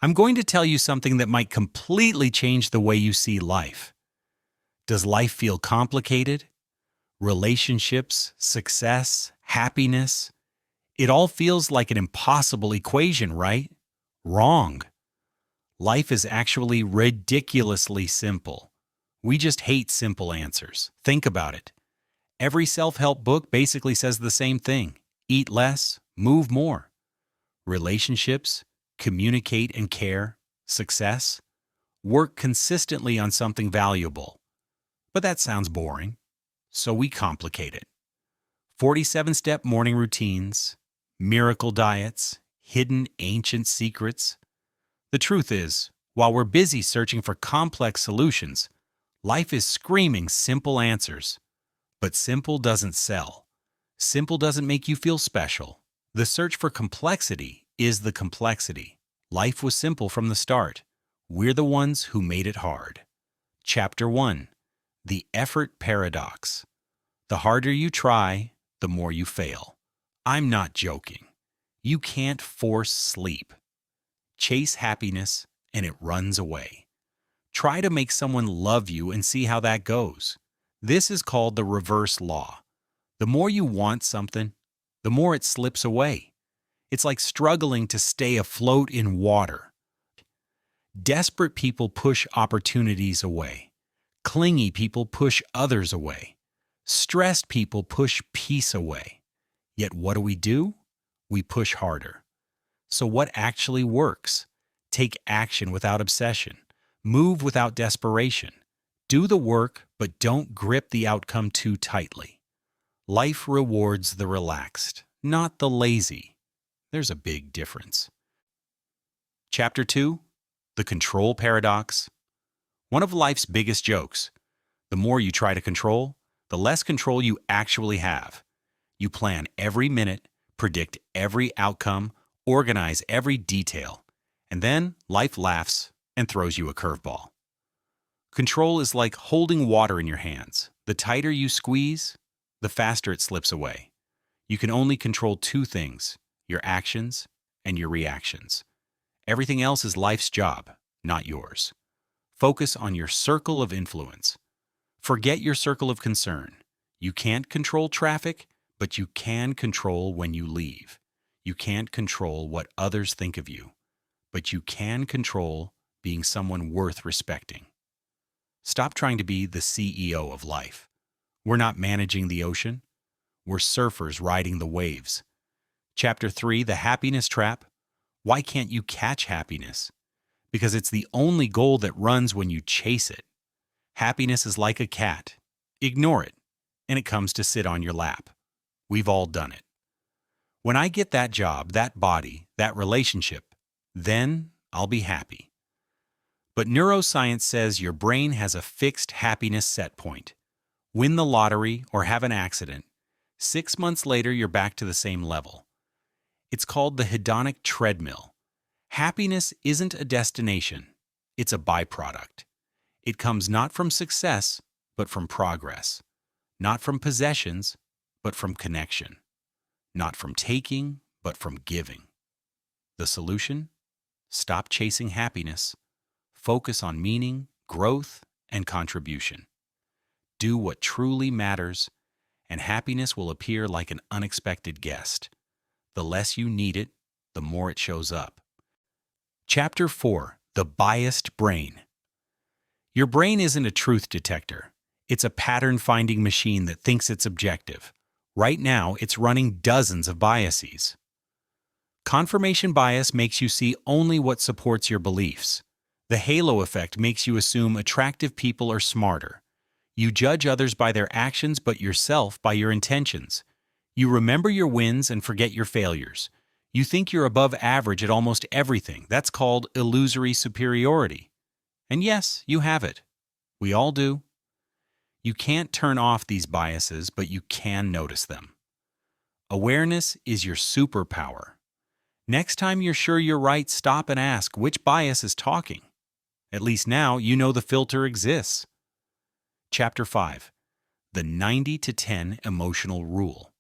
I'm going to tell you something that might completely change the way you see life. Does life feel complicated? Relationships, success, happiness? It all feels like an impossible equation, right? Wrong. Life is actually ridiculously simple. We just hate simple answers. Think about it. Every self-help book basically says the same thing. Eat less, move more. Relationships, communicate and care, success, work consistently on something valuable. But that sounds boring, so we complicate it. 47-step morning routines, miracle diets, hidden ancient secrets. The truth is, while we're busy searching for complex solutions, life is screaming simple answers. But simple doesn't sell. Simple doesn't make you feel special. The search for complexity is the complexity. Life was simple from the start. We're the ones who made it hard. Chapter 1. The Effort Paradox. The harder you try, the more you fail. I'm not joking. You can't force sleep. Chase happiness, and it runs away. Try to make someone love you and see how that goes. This is called the reverse law. The more you want something, the more it slips away. It's like struggling to stay afloat in water. Desperate people push opportunities away. Clingy people push others away. Stressed people push peace away. Yet what do? We push harder. So what actually works? Take action without obsession. Move without desperation. Do the work, but don't grip the outcome too tightly. Life rewards the relaxed, not the lazy. There's a big difference. Chapter 2. The Control Paradox. One of life's biggest jokes. The more you try to control, the less control you actually have. You plan every minute, predict every outcome, organize every detail, and then life laughs and throws you a curveball. Control is like holding water in your hands. The tighter you squeeze, the faster it slips away. You can only control two things: your actions and your reactions. Everything else is life's job, not yours. Focus on your circle of influence. Forget your circle of concern. You can't control traffic, but you can control when you leave. You can't control what others think of you, but you can control being someone worth respecting. Stop trying to be the CEO of life. We're not managing the ocean. We're surfers riding the waves. Chapter 3, The Happiness Trap. Why can't you catch happiness? Because it's the only goal that runs when you chase it. Happiness is like a cat. Ignore it, and it comes to sit on your lap. We've all done it. When I get that job, that body, that relationship, then I'll be happy. But neuroscience says your brain has a fixed happiness set point. Win the lottery or have an accident. 6 months later, you're back to the same level. It's called the hedonic treadmill. Happiness isn't a destination. It's a byproduct. It comes not from success, but from progress. Not from possessions, but from connection. Not from taking, but from giving. The solution? Stop chasing happiness. Focus on meaning, growth, and contribution. Do what truly matters, and happiness will appear like an unexpected guest. The less you need it, the more it shows up. Chapter 4. The Biased Brain. Your brain isn't a truth detector. It's a pattern-finding machine that thinks it's objective. Right now, it's running dozens of biases. Confirmation bias makes you see only what supports your beliefs. The halo effect makes you assume attractive people are smarter. You judge others by their actions but yourself by your intentions. You remember your wins and forget your failures. You think you're above average at almost everything. That's called illusory superiority. And yes, you have it. We all do. You can't turn off these biases, but you can notice them. Awareness is your superpower. Next time you're sure you're right, stop and ask which bias is talking. At least now you know the filter exists. Chapter 5. The 90-10 Emotional Rule.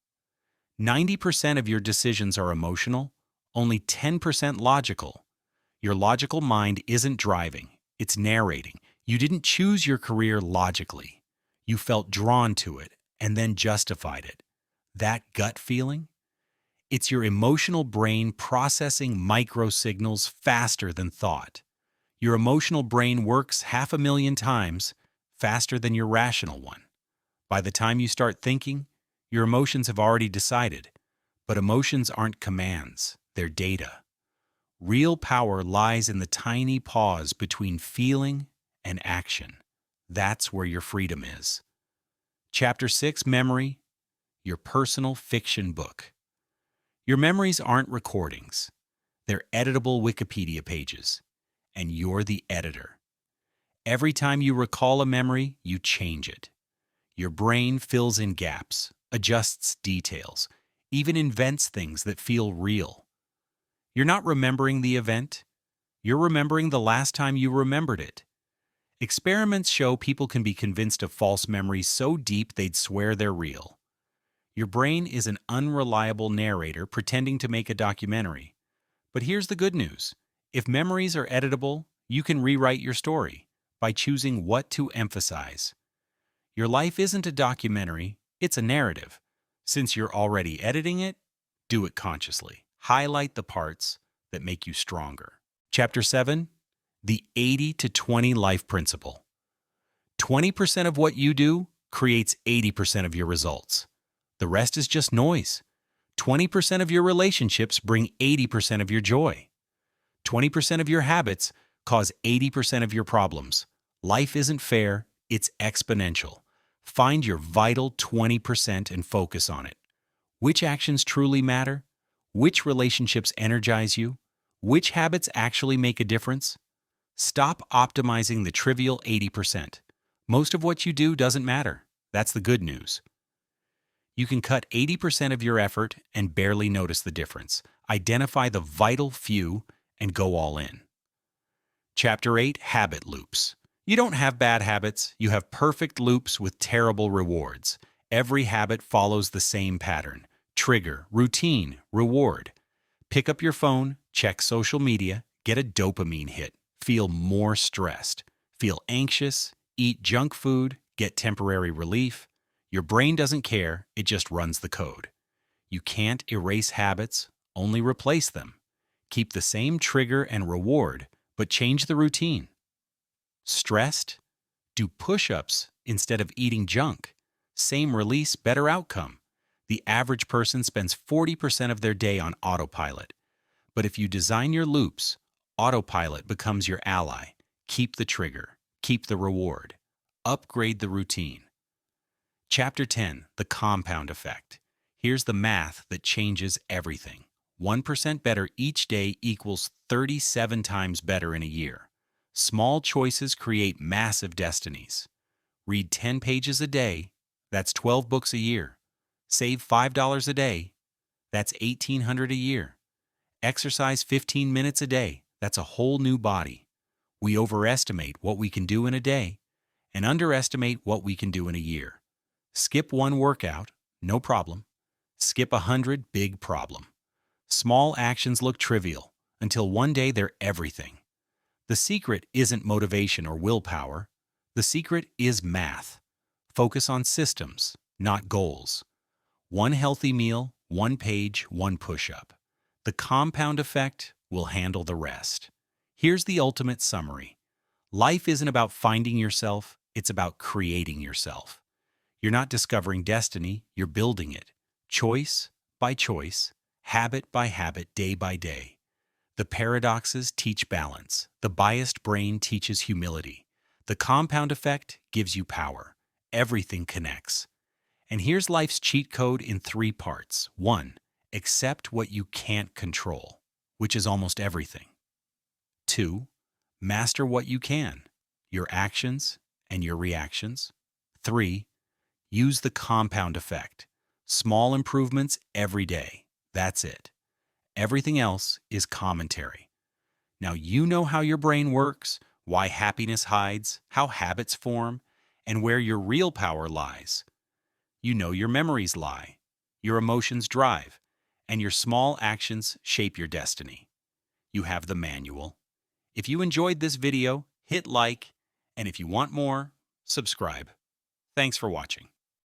90% of your decisions are emotional, only 10% logical. Your logical mind isn't driving, it's narrating. You didn't choose your career logically. You felt drawn to it and then justified it. That gut feeling? It's your emotional brain processing microsignals faster than thought. Your emotional brain works 500,000 times faster than your rational one. By the time you start thinking, your emotions have already decided. But emotions aren't commands, they're data. Real power lies in the tiny pause between feeling and action. That's where your freedom is. Chapter 6, Memory, your personal fiction book. Your memories aren't recordings. They're editable Wikipedia pages. And you're the editor. Every time you recall a memory, you change it. Your brain fills in gaps, adjusts details, even invents things that feel real. You're not remembering the event. You're remembering the last time you remembered it. Experiments show people can be convinced of false memories so deep they'd swear they're real. Your brain is an unreliable narrator pretending to make a documentary. But here's the good news. If memories are editable, you can rewrite your story by choosing what to emphasize. Your life isn't a documentary, it's a narrative. Since you're already editing it, do it consciously. Highlight the parts that make you stronger. Chapter 7, the 80-20 life principle. 20% of what you do creates 80% of your results. The rest is just noise. 20% of your relationships bring 80% of your joy. 20% of your habits cause 80% of your problems. Life isn't fair, it's exponential. Find your vital 20% and focus on it. Which actions truly matter? Which relationships energize you? Which habits actually make a difference? Stop optimizing the trivial 80%. Most of what you do doesn't matter. That's the good news. You can cut 80% of your effort and barely notice the difference. Identify the vital few and go all in. Chapter 8, Habit Loops. You don't have bad habits, you have perfect loops with terrible rewards. Every habit follows the same pattern. Trigger, routine, reward. Pick up your phone, check social media, get a dopamine hit, feel more stressed, feel anxious, eat junk food, get temporary relief. Your brain doesn't care, it just runs the code. You can't erase habits, only replace them. Keep the same trigger and reward, but change the routine. Stressed? Do push-ups instead of eating junk. Same release, better outcome. The average person spends 40% of their day on autopilot. But if you design your loops, autopilot becomes your ally. Keep the trigger, keep the reward. Upgrade the routine. Chapter 10, the compound effect. Here's the math that changes everything. 1% better each day equals 37 times better in a year. Small choices create massive destinies. Read 10 pages a day, that's 12 books a year. Save $5 a day, that's $1,800 a year. Exercise 15 minutes a day, that's a whole new body. We overestimate what we can do in a day and underestimate what we can do in a year. Skip one workout, no problem. Skip 100, big problem. Small actions look trivial until one day they're everything. The secret isn't motivation or willpower. The secret is math. Focus on systems, not goals. One healthy meal, one page, one push-up. The compound effect will handle the rest. Here's the ultimate summary. Life isn't about finding yourself, it's about creating yourself. You're not discovering destiny, you're building it. Choice by choice, habit by habit, day by day. The paradoxes teach balance. The biased brain teaches humility. The compound effect gives you power. Everything connects. And here's life's cheat code in 3 parts. 1. Accept what you can't control, which is almost everything. 2. Master what you can, your actions and your reactions. 3. Use the compound effect. Small improvements every day. That's it. Everything else is commentary. Now you know how your brain works, why happiness hides, how habits form, and where your real power lies. You know your memories lie, your emotions drive, and your small actions shape your destiny. You have the manual. If you enjoyed this video, hit like, and if you want more, subscribe. Thanks for watching.